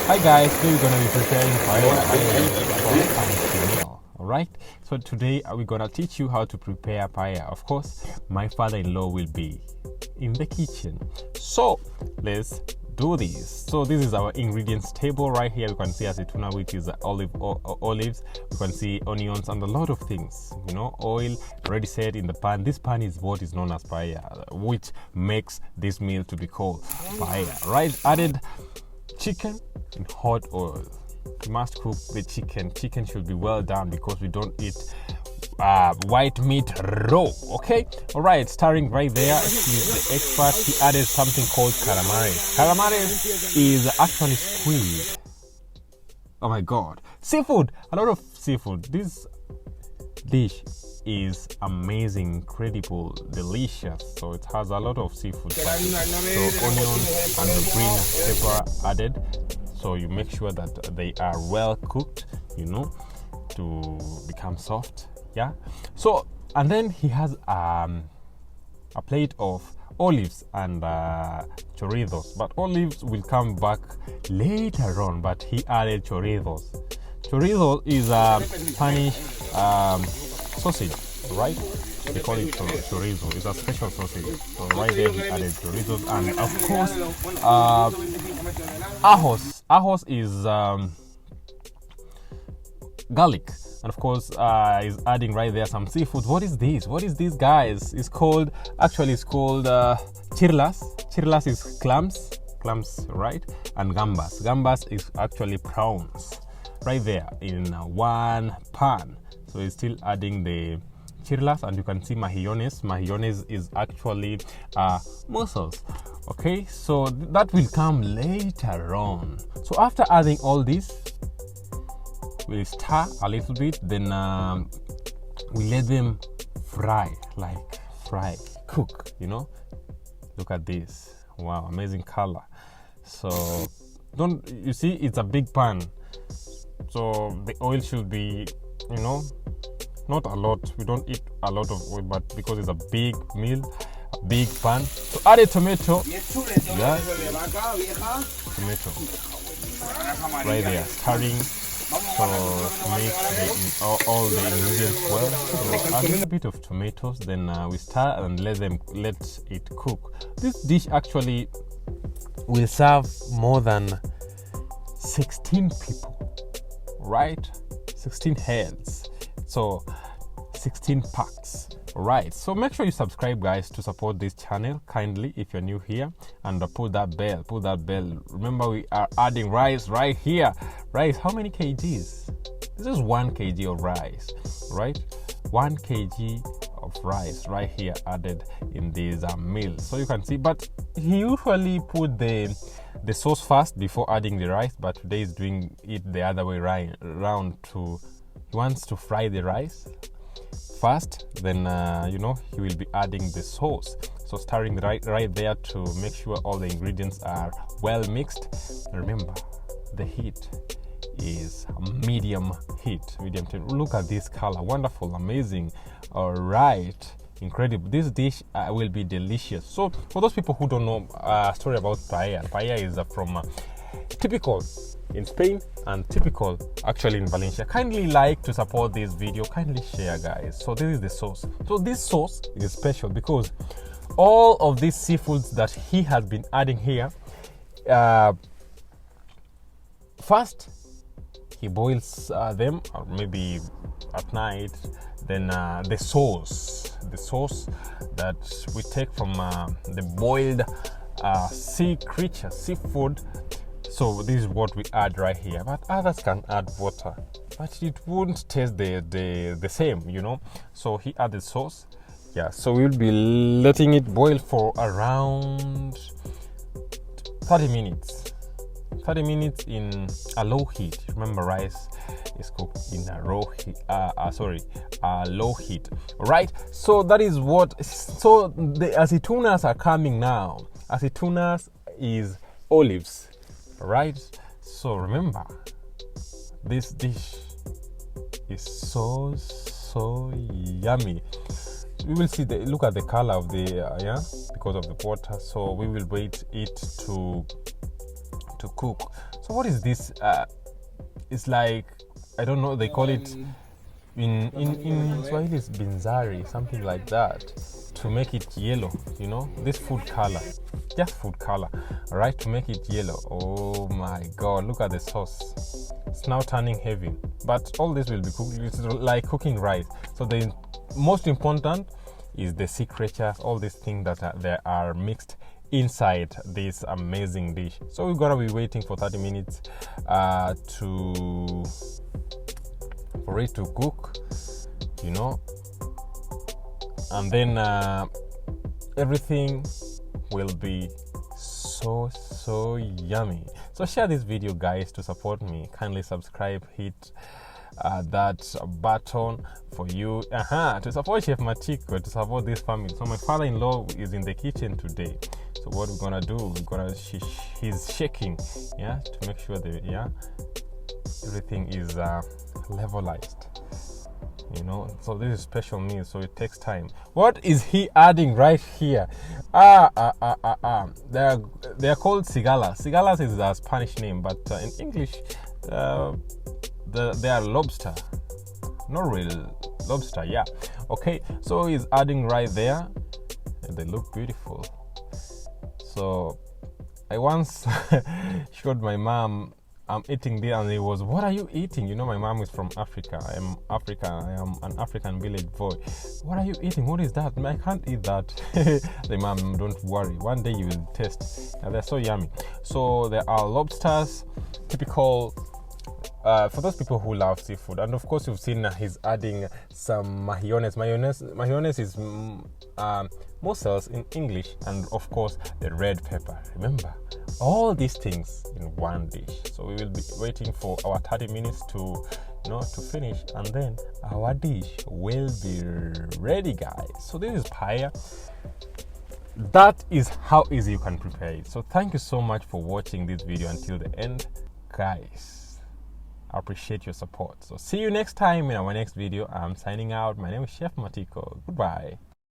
Hi guys, today we're gonna be preparing paella. Alright, so today we're gonna teach you how to prepare paella. Of course, my father-in-law will be in the kitchen. So let's do this. So this is our ingredients table right here. You can see aceituna, which is olives. You can see onions and a lot of things. You know, oil already set in the pan. This pan is what is known as paella, which makes this meal to be called paella. Right? Added chicken in hot oil. You must cook the chicken. Chicken should be well done because we don't eat white meat raw. Okay, all right, starting right there. He's the expert. He added something called calamares. Calamares is actually squid. Oh my god, seafood, a lot of seafood. This dish is amazing, incredible, delicious. So it has a lot of seafood. So onions and the green pepper added. So you make sure that they are well cooked, you know, to become soft. Yeah. So and then he has a plate of olives and chorizos, but olives will come back later on. But he added chorizos. Chorizo is a Spanish sausage, right? They call it chorizo. It's a special sausage. So right there he added chorizos, and of course ajos. Ajos is garlic, and of course is adding right there some seafood. What is this? What is this, guys? It's called chirlas. Chirlas is clams, right? And gambas. Gambas is actually prawns. Right there in one pan. So he's still adding the chirlas, and you can see mejillones. Mejillones is actually mussels. Okay, so that will come later on. So after adding all this, we'll stir a little bit, then we let them fry, cook, you know. Look at this. Wow, amazing color. So you see, it's a big pan. So the oil should be, you know, not a lot. We don't eat a lot of oil, but because it's a big meal, a big pan. So add a tomato. Yeah. Tomato. Right there, stirring. So make all the ingredients well. So add a little bit of tomatoes. Then we stir and let it cook. This dish actually will serve more than 16 people. Right, 16 heads, so 16 packs. Right, so make sure you subscribe, guys, to support this channel kindly if you're new here, and pull that bell. Remember, we are adding rice right here. Rice, how many kgs? This is 1 kg of rice, right? 1 kg of rice right here added in this meal. So you can see, but he usually put the sauce first before adding the rice, but today he's doing it the other way around. He wants to fry the rice first, then you know, he will be adding the sauce. So stirring right there to make sure all the ingredients are well mixed. Remember, the heat is medium heat, medium temp. Look at this color, wonderful, amazing. All right, incredible. This dish will be delicious. So for those people who don't know a story about paella is from typical in Spain and typical actually in Valencia. Kindly like to support this video, kindly share, guys. So this is the sauce. So this sauce is special because all of these seafoods that he has been adding here, first he boils them, or maybe at night. Then the sauce that we take from the boiled seafood. So this is what we add right here. But others can add water, but it won't taste the same, you know. So he added sauce. Yeah. So we'll be letting it boil for around 30 minutes. 30 minutes in a low heat. Remember, rice is cooked in a low heat. Right. So that is what. So the aceitunas are coming now. Aceitunas is olives, right? So remember, this dish is so yummy. We will see look at the color of the because of the water. So we will wait it to cook. So what is this? It's like, I don't know, they call it in Swahili it's binzari, something like that, to make it yellow, you know, this food color, just food color, right, to make it yellow. Oh my god, look at the sauce. It's now turning heavy, but all this will be cooked. It's like cooking rice. So the most important is the secreture, all these things that they are mixed inside this amazing dish. So we're gonna be waiting for 30 minutes for it to cook, you know, and then everything will be so yummy. So share this video, guys. To support me, kindly subscribe, hit that button for you to support Chef Matiko, to support this family. So my father-in-law is in the kitchen today. So what we're gonna do, he's shaking, yeah, to make sure that everything is levelized, you know. So this is special meal, so it takes time. What is he adding right here? They're called cigalas. Cigalas is a Spanish name, but in English they are lobster, not real lobster. Yeah, okay, so he's adding right there, and they look beautiful. So I once showed my mom I'm eating this, and it was, what are you eating? You know, my mom is from Africa. I am an African village boy. What are you eating? What is that? I can't eat that. The mom, don't worry, one day you will taste. They're so yummy. So there are lobsters, typical for those people who love seafood. And of course, you've seen he's adding some mayonnaise. Mayonnaise is mussels in English, and of course the red pepper. Remember, all these things in one dish. So we will be waiting for our 30 minutes to finish, and then our dish will be ready, guys. So this is paella. That is how easy you can prepare it. So thank you so much for watching this video until the end, guys. I appreciate your support. So see you next time in our next video. I'm signing out. My name is Chef Matiko. Goodbye.